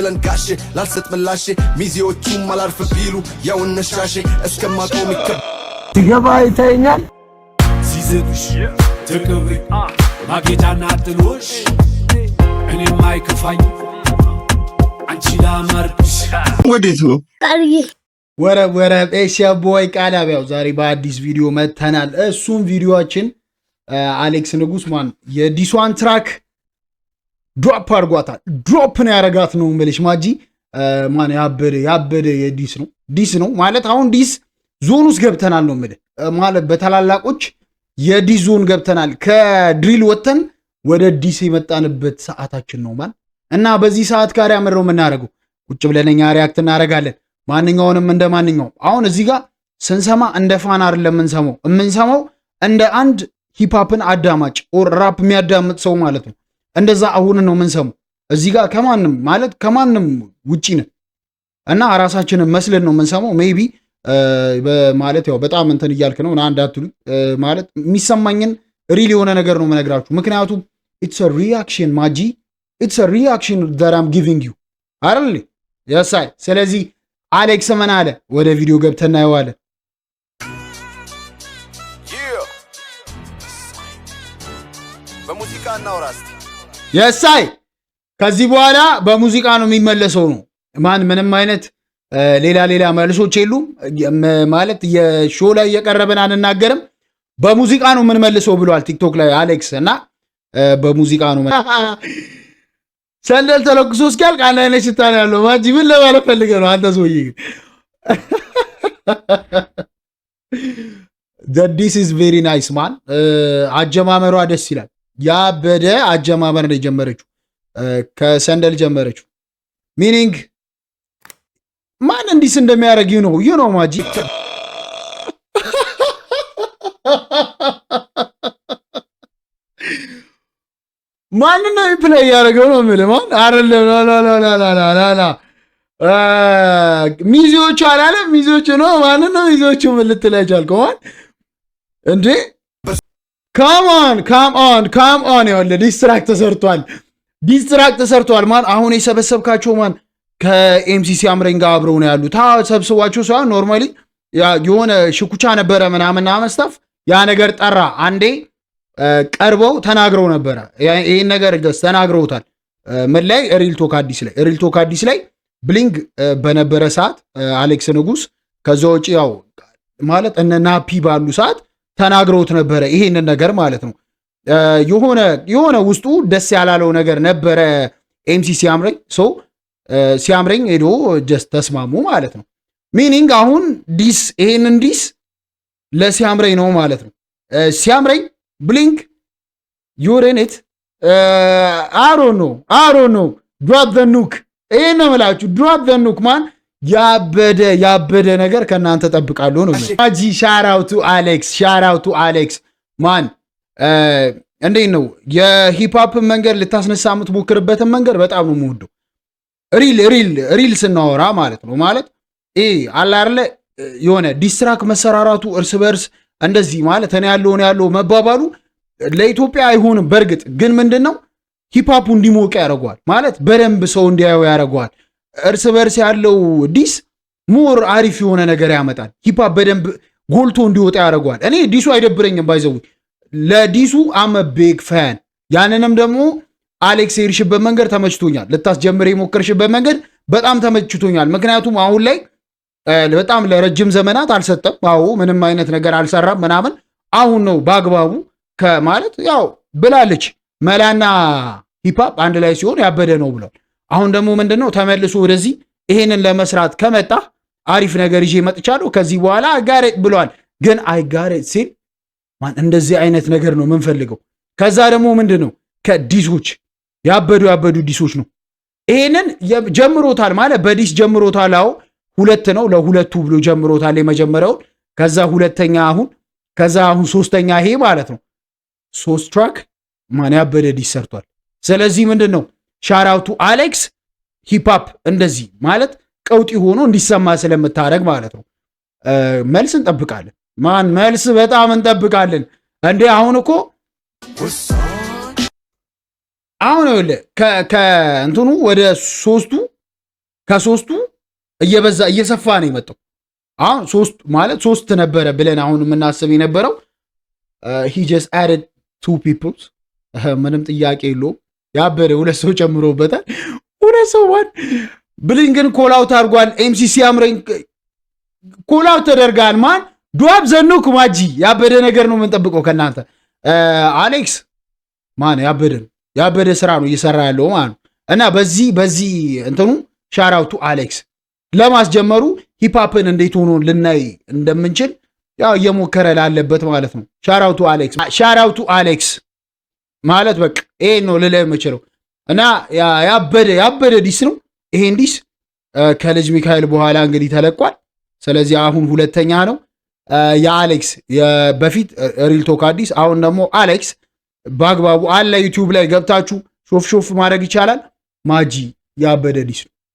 ለንጋሽ ላልሰጥ ምላሽ ሚዜዎቹ ማላርፍ ቢሉ ያው እነሻሽ እስከማቆም ሲገባ ይተኛል ሲዘዱሽ ተቀብሪ ማጌጫና ጥሎሽ እኔም አይከፋኝ አንቺ ላማርብሽ ወዴት ነው ወረ ኤሽያ ቦይ ቃላቢያው ዛሬ በአዲስ ቪዲዮ መተናል። እሱም ቪዲዮአችን አሌክስ ንጉስ ማን የዲሷን ትራክ ድሮፕ አድርጓታል። ድሮፕ ነው ያረጋት ነው መልሽ ማጂ ማን ያበደ የዲስ ነው ማለት አሁን ዲስ ዞን ውስጥ ገብተናል ነው ማለት በተላላቆች የዲስ ዞን ገብተናል። ከድሪል ወተን ወደ ዲስ የመጣንበት ሰዓታችን ነው ማን እና በዚህ ሰዓት ጋር ያመረው የምናደርገው ቁጭ ብለንኛ ሪያክት እናደርጋለን። ማንኛውንም እንደማንኛውም አሁን እዚህ ጋር ስንሰማ እንደ ፋን አይደለም የምንሰማው እንደ አንድ ሂፕሆፕን አዳማጭ ኦር ራፕ የሚያዳምጥ ሰው ማለት ነው። እንደዛ አሁን ነው የምንሰማው። እዚህ ጋር ከማንም ውጪ ነን እና ራሳችንን መስለን ነው የምንሰማው። ሜቢ ማለት ያው በጣም እንትን እያልክ ነው እና እንዳትሉ ማለት የሚሰማኝን ሪል የሆነ ነገር ነው የምነግራችሁ። ምክንያቱም ኢትስ አ ሪአክሽን ማጂ ኢትስ አ ሪአክሽን that I'm giving you አይደል? ያሳይ ስለዚህ አሌክስ ምን አለ? ወደ ቪዲዮ ገብተን እናየዋለን። በሙዚቃ እናውራስ ያሳይ ከዚህ በኋላ በሙዚቃ ነው የሚመለሰው ነው ማን ምንም አይነት ሌላ መልሶች የሉም ማለት የሾው ላይ እየቀረበን አንናገርም። በሙዚቃ ነው የምንመልሰው ብሏል ቲክቶክ ላይ አሌክስ እና በሙዚቃ ነው ሰንደል ተለቅሶ እስኪያልቅ አንድ አይነት ሽታ ነው ያለው። ማጂ ምን ለማለት ፈልገህ ነው አንተ ሰውዬ? this is very nice man አጀማመሯ ደስ ይላል። ያበደ አጀማመር ነው የጀመረችው ከሰንደል ጀመረችው። ሚኒንግ ማን እንዲስ እንደሚያደርግ ነው ማጂ ማን ነው ፕሌይ ያደረገው ነው ማለት ማን አይደለም። ላ ሚዚዎቹ አላለም ሚዚዎቹ ነው ማን ነው ሚዚዎቹ ምን ልትላቻልከው ማን እንዴ? ካም ኦን ያለ ዲስትራክት ተሰርቷል ማን አሁን የሰበሰብካቸው ማን ከኤምሲሲ አምረኝ ጋር አብረው ነው ያሉት። ሰብስቧቸው ሳይሆን ኖርማሊ የሆነ ሽኩቻ ነበረ ምናምን መስታፍ ያ ነገር ጠራ አንዴ ቀርበው ተናግረው ነበረ። ይሄን ነገር ተናግረውታል። ምን ላይ ሪል ቶክ አዲስ ላይ ብሊንግ በነበረ ሰዓት አሌክስ ንጉስ ከዛ ውጪ ያው ማለት እነ ናፒ ባሉ ሰዓት ተናግረውት ነበረ ይሄንን ነገር ማለት ነው። የሆነ ውስጡ ደስ ያላለው ነገር ነበረ ኤምሲ ሲያምረኝ ሄዶ ጀስት ተስማሙ ማለት ነው። ሚኒንግ አሁን ይሄንን ዲስ ለሲያምረኝ ነው ማለት ነው። ሲያምረኝ ብሊንክ ዩሬኔት አሮኖ ድሮፕ ዘ ኑክ ይሄን ነው የምላችሁ። ድሮፕ ዘ ኑክ ማን ያበደ ነገር ከናንተ ጠብቃለሁ ነው ማጂ። ሻራውቱ አሌክስ ማን እንዴት ነው የሂፕሆፕ መንገድ ልታስነሳ የምትሞክርበትን መንገድ በጣም ነው የምወደው። ሪል ስናወራ ማለት ነው ማለት አለ አይደለ የሆነ ዲስትራክ መሰራራቱ እርስ በርስ እንደዚህ ማለት እኔ ያለው መባባሉ ለኢትዮጵያ አይሆንም። በእርግጥ ግን ምንድነው ሂፕሆፑ እንዲሞቅ ያደርገዋል ማለት በደንብ ሰው እንዲያየው ያደርገዋል። እርስ በርስ ያለው ዲስ ሞር አሪፍ የሆነ ነገር ያመጣል። ሂፕሆፕ በደንብ ጎልቶ እንዲወጣ ያደርገዋል። እኔ ዲሱ አይደብረኝም ባይዘው ለዲሱ አመ ቢግ ፋን። ያንንም ደግሞ አሌክስ የሄድሽበት መንገድ ተመችቶኛል። ልታስጀምር የሞከርሽበት መንገድ በጣም ተመችቶኛል። ምክንያቱም አሁን ላይ በጣም ለረጅም ዘመናት አልሰጠም። አዎ ምንም አይነት ነገር አልሰራም ምናምን። አሁን ነው በአግባቡ ከማለት ያው ብላለች መላና ሂፕሆፕ አንድ ላይ ሲሆን ያበደ ነው ብሏል። አሁን ደግሞ ምንድነው ተመልሶ ወደዚህ ይሄንን ለመስራት ከመጣ አሪፍ ነገር ይዤ መጥቻለሁ ከዚህ በኋላ አጋሬት ብሏል። ግን አይጋሬት ሲል ማን እንደዚህ አይነት ነገር ነው የምንፈልገው። ከዛ ደግሞ ምንድነው ከዲሶች ያበዱ ዲሶች ነው ይሄንን ጀምሮታል ማለት በዲስ ጀምሮታል። አዎ ሁለት ነው ለሁለቱ ብሎ ጀምሮታል የመጀመሪያውን። ከዛ ሁለተኛ አሁን ሶስተኛ ይሄ ማለት ነው 3 ትራክ ማን ያበደ ዲስ ሰርቷል። ስለዚህ ምንድነው ሻራውቱ አሌክስ ሂፕሆፕ እንደዚህ ማለት ቀውጢ ሆኖ እንዲሰማ ስለምታረግ ማለት ነው። መልስ እንጠብቃለን ማን መልስ በጣም እንጠብቃለን እንዴ። አሁን እኮ አሁን ከእንትኑ ወደ ሶስቱ ከሶስቱ እየበዛ እየሰፋ ነው የመጣው። አሁን ሶስት ነበረ ብለን አሁን የምናስብ የነበረው he just added 2 people ምንም ጥያቄ የለውም። ያበደ 2 ሰው ጨምሮበታል። 2 ሰው ብሊንግን ኮላውት አድርጓል። ኤምሲ ሲያምረኝ ኮላውት ተደርጋል። ማን ዱአብ ዘኑክ ማጂ ያበደ ነገር ነው የምንጠብቀው ከናንተ። አሌክስ ማን ያበደ ስራ ነው እየሰራ ያለው ማለት ነው። እና በዚህ እንትኑ ሻራውቱ አሌክስ ለማስጀመሩ ሂፓፕን እንዴት ሆኖ ልናይ እንደምንችል ያው እየሞከረ ላለበት ማለት ነው። ሻራውቱ አሌክስ ማለት በቃ ይሄ ነው ልልህ የምችለው። እና ያበደ ዲስ ነው። ይሄን ዲስ ከልጅ ሚካኤል በኋላ እንግዲህ ተለቋል። ስለዚህ አሁን 2ኛ ነው የአሌክስ በፊት ሪል ቶክ አዲስ፣ አሁን ደግሞ አሌክስ በአግባቡ አለ። ዩቲዩብ ላይ ገብታችሁ ሾፍ ማድረግ ይቻላል። ማጂ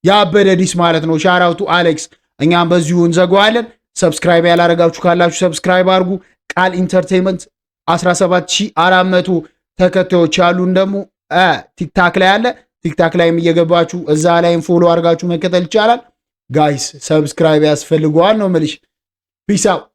ያበደ ዲስ ማለት ነው። ሻራውቱ አሌክስ። እኛም በዚሁ እንዘጋዋለን። ሰብስክራይብ ያላረጋችሁ ካላችሁ ሰብስክራይብ አድርጉ። ቃል ኢንተርቴይንመንት 17400 ተከታዮች ያሉን ደግሞ ቲክታክ ላይ አለ። ቲክታክ ላይም እየገባችሁ እዛ ላይም ፎሎ አድርጋችሁ መከተል ይቻላል። ጋይስ ሰብስክራይብ ያስፈልገዋል ነው የምልሽ። ፒስ አውት።